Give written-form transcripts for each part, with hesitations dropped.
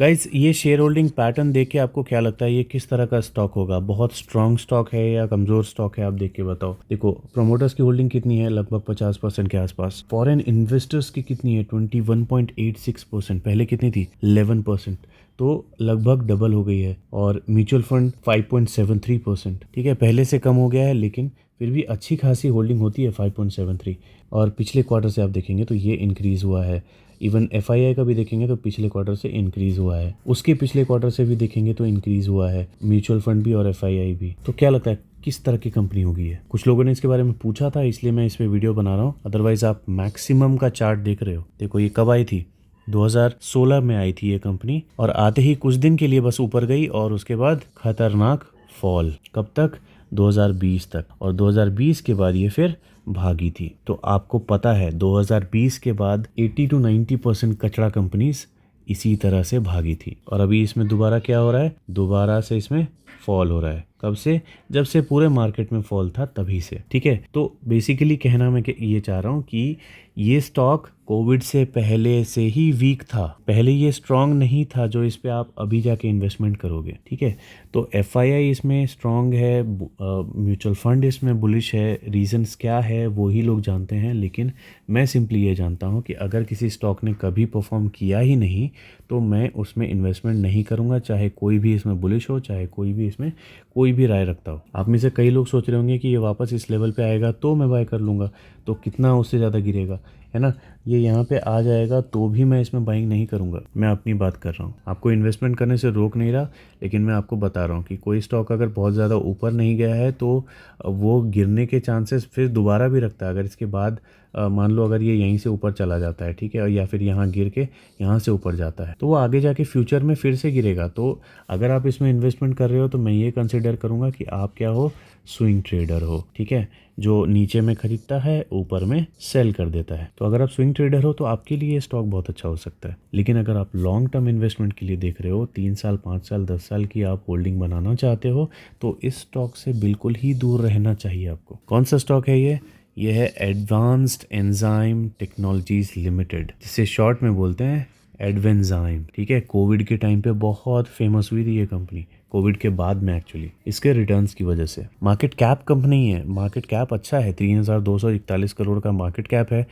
Guys ये share holding pattern देख के आपको क्या लगता है ये किस तरह का स्टॉक होगा? बहुत स्ट्रॉन्ग स्टॉक है या कमजोर स्टॉक है? आप देख के बताओ। देखो प्रोमोटर्स की होल्डिंग कितनी है, लगभग 50% के आसपास। फॉरेन इन्वेस्टर्स की कितनी है, 21.86%। पहले कितनी थी, 11%। तो लगभग डबल हो गई है। और म्यूचुअल फंड 5.73%। ठीक है, पहले से कम हो गया है लेकिन फिर भी अच्छी खासी होल्डिंग होती है 5.73। और पिछले क्वार्टर से आप देखेंगे तो ये इंक्रीज़ हुआ है। इवन FII का भी देखेंगे तो पिछले क्वार्टर से इंक्रीज़ हुआ है, उसके पिछले क्वार्टर से भी देखेंगे तो इंक्रीज़ हुआ है, म्यूचुअल फंड भी और FII भी। तो क्या लगता है किस तरह की कंपनी होगी ये? कुछ लोगों ने इसके बारे में पूछा था इसलिए मैं इस पे वीडियो बना रहा हूँ, अदरवाइज आप मैक्सिमम का चार्ट देख रहे हो। देखो ये कब आई थी, 2016 में आई थी ये कंपनी, और आते ही कुछ दिन के लिए बस ऊपर गई और उसके बाद खतरनाक फॉल। कब तक, 2020 तक। और 2020 के बाद ये फिर भागी थी। तो आपको पता है 2020 के बाद 80 to 90% कचरा कंपनीज इसी तरह से भागी थी। और अभी इसमें दोबारा क्या हो रहा है, दोबारा से इसमें फॉल हो रहा है। कब से, जब से पूरे मार्केट में फॉल था तभी से। ठीक है, तो बेसिकली कहना मैं ये चाह रहा हूँ कि ये स्टॉक कोविड से पहले से ही वीक था, पहले ये स्ट्रांग नहीं था जो इस पे आप अभी जाके इन्वेस्टमेंट करोगे। ठीक है, तो FII इसमें स्ट्रांग है, म्यूचुअल फंड इसमें बुलिश है। रीजंस क्या है वो ही लोग जानते हैं, लेकिन मैं सिंपली ये जानता हूँ कि अगर किसी स्टॉक ने कभी परफॉर्म किया ही नहीं तो मैं उसमें इन्वेस्टमेंट नहीं करूँगा, चाहे कोई भी इसमें बुलिश हो, चाहे कोई भी इसमें कोई भी राय रखता हो। आप में से कई लोग सोच रहे होंगे कि ये वापस इस लेवल पे आएगा तो मैं बाय कर लूँगा, तो कितना उससे ज़्यादा गिरेगा, है ना। ये यहाँ पे आ जाएगा तो भी मैं इसमें बाइंग नहीं करूँगा। मैं अपनी बात कर रहा हूँ, आपको इन्वेस्टमेंट करने से रोक नहीं रहा, लेकिन मैं आपको बता रहा हूँ कि कोई स्टॉक अगर बहुत ज़्यादा ऊपर नहीं गया है तो वो गिरने के चांसेस फिर दोबारा भी रखता है। अगर इसके बाद मान लो अगर ये यहीं से ऊपर चला जाता है, ठीक है, या फिर यहाँ गिर के यहाँ से ऊपर जाता है, तो वो आगे जाके फ्यूचर में फिर से गिरेगा। तो अगर आप इसमें इन्वेस्टमेंट कर रहे हो तो मैं ये कंसिडर करूँगा कि आप क्या हो, स्विंग ट्रेडर हो। ठीक है, जो नीचे में खरीदता है ऊपर में सेल कर देता है। तो अगर आप स्विंग ट्रेडर हो तो आपके लिए ये स्टॉक बहुत अच्छा हो सकता है। लेकिन अगर आप लॉन्ग टर्म इन्वेस्टमेंट के लिए देख रहे हो, 3 साल 5 साल 10 साल की आप होल्डिंग बनाना चाहते हो, तो इस स्टॉक से बिल्कुल ही दूर रहना चाहिए आपको। कौन सा स्टॉक है ये है एडवांस्ड एंजाइम टेक्नोलॉजीज लिमिटेड, जिसे शॉर्ट में बोलते हैं एडवेंजाइम। ठीक है, कोविड के टाइम पे बहुत फेमस हुई थी ये कंपनी, कोविड के बाद में एक्चुअली इसके रिटर्न्स की वजह से। मार्केट कैप कंपनी है, मार्केट कैप अच्छा है, 3241 करोड़ का मार्केट कैप है।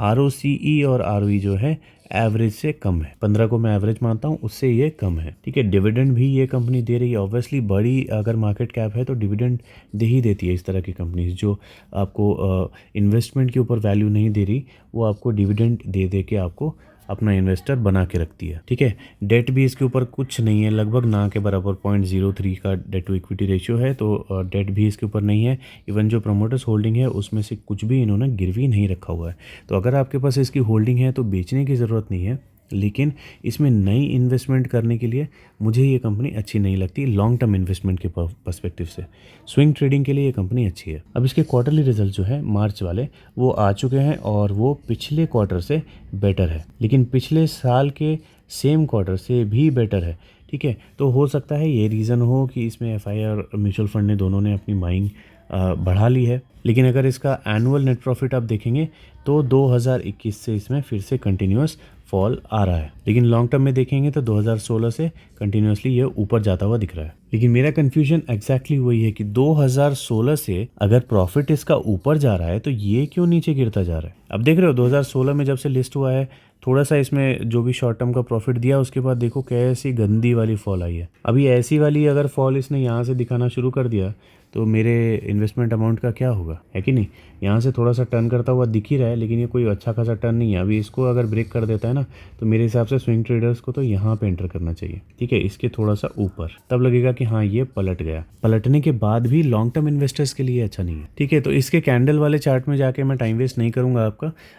ROCE और ROE जो है एवरेज से कम है, 15 को मैं एवरेज मानता हूँ, उससे ये कम है। ठीक है, डिविडेंड भी ये कंपनी दे रही है। ऑब्वियसली बड़ी अगर मार्केट कैप है तो डिविडेंड दे ही देती है। इस तरह की कंपनीज जो आपको इन्वेस्टमेंट के ऊपर वैल्यू नहीं दे रही, वो आपको डिविडेंड दे दे के आपको अपना इन्वेस्टर बना के रखती है। ठीक है, डेट भी इसके ऊपर कुछ नहीं है, लगभग ना के बराबर 0.03 का डेट टू इक्विटी रेशियो है। तो डेट भी इसके ऊपर नहीं है। इवन जो प्रमोटर्स होल्डिंग है उसमें से कुछ भी इन्होंने गिरवी नहीं रखा हुआ है। तो अगर आपके पास इसकी होल्डिंग है तो बेचने की ज़रूरत नहीं है, लेकिन इसमें नई इन्वेस्टमेंट करने के लिए मुझे ये कंपनी अच्छी नहीं लगती लॉन्ग टर्म इन्वेस्टमेंट के पर्सपेक्टिव से। स्विंग ट्रेडिंग के लिए ये कंपनी अच्छी है। अब इसके क्वार्टरली रिजल्ट जो है मार्च वाले वो आ चुके हैं और वो पिछले क्वार्टर से बेटर है, लेकिन पिछले साल के सेम क्वार्टर से भी बेटर है। ठीक है, तो हो सकता है ये रीज़न हो कि इसमें FI और म्यूचुअल फंड ने दोनों ने अपनी बाइंग बढ़ा ली है। लेकिन अगर इसका एनुअल नेट प्रॉफिट आप देखेंगे तो 2021 से इसमें फिर से कंटिन्यूस फॉल आ रहा है, लेकिन लॉन्ग टर्म में देखेंगे तो 2016 से कंटिन्यूसली ये ऊपर जाता हुआ दिख रहा है। लेकिन मेरा कंफ्यूजन एग्जैक्टली वही है कि 2016 से अगर प्रॉफिट इसका ऊपर जा रहा है तो ये क्यों नीचे गिरता जा रहा है। अब देख रहे हो 2016 में जब से लिस्ट हुआ है थोड़ा सा इसमें जो भी शॉर्ट टर्म का प्रॉफिट दिया, उसके बाद देखो कैसी गंदी वाली फॉल आई है। अभी ऐसी वाली अगर फॉल इसने यहाँ से दिखाना शुरू कर दिया तो मेरे इन्वेस्टमेंट अमाउंट का क्या होगा, है कि नहीं। यहाँ से थोड़ा सा टर्न करता हुआ दिख ही रहा है, लेकिन ये कोई अच्छा खासा टर्न नहीं है। अभी इसको अगर ब्रेक कर देता है ना तो मेरे हिसाब से स्विंग ट्रेडर्स को तो यहाँ पे एंटर करना चाहिए। ठीक है, इसके थोड़ा सा ऊपर, तब लगेगा कि हाँ ये पलट गया। पलटने के बाद भी लॉन्ग टर्म इन्वेस्टर्स के लिए अच्छा नहीं है। ठीक है, तो इसके कैंडल वाले चार्ट में जाके मैं टाइम वेस्ट नहीं करूँगा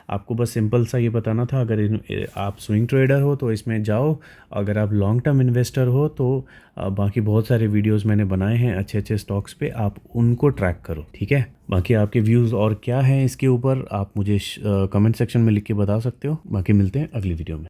आपको बस सिंपल सा ये बताना था। अगर आप स्विंग ट्रेडर हो तो इसमें जाओ, अगर आप लॉन्ग टर्म इन्वेस्टर हो तो बाकी बहुत सारे वीडियोस मैंने बनाए हैं अच्छे अच्छे स्टॉक्स पे, आप उनको ट्रैक करो। ठीक है, बाकी आपके व्यूज़ और क्या हैं इसके ऊपर आप मुझे कमेंट सेक्शन में लिख के बता सकते हो। बाकी मिलते हैं अगली वीडियो में।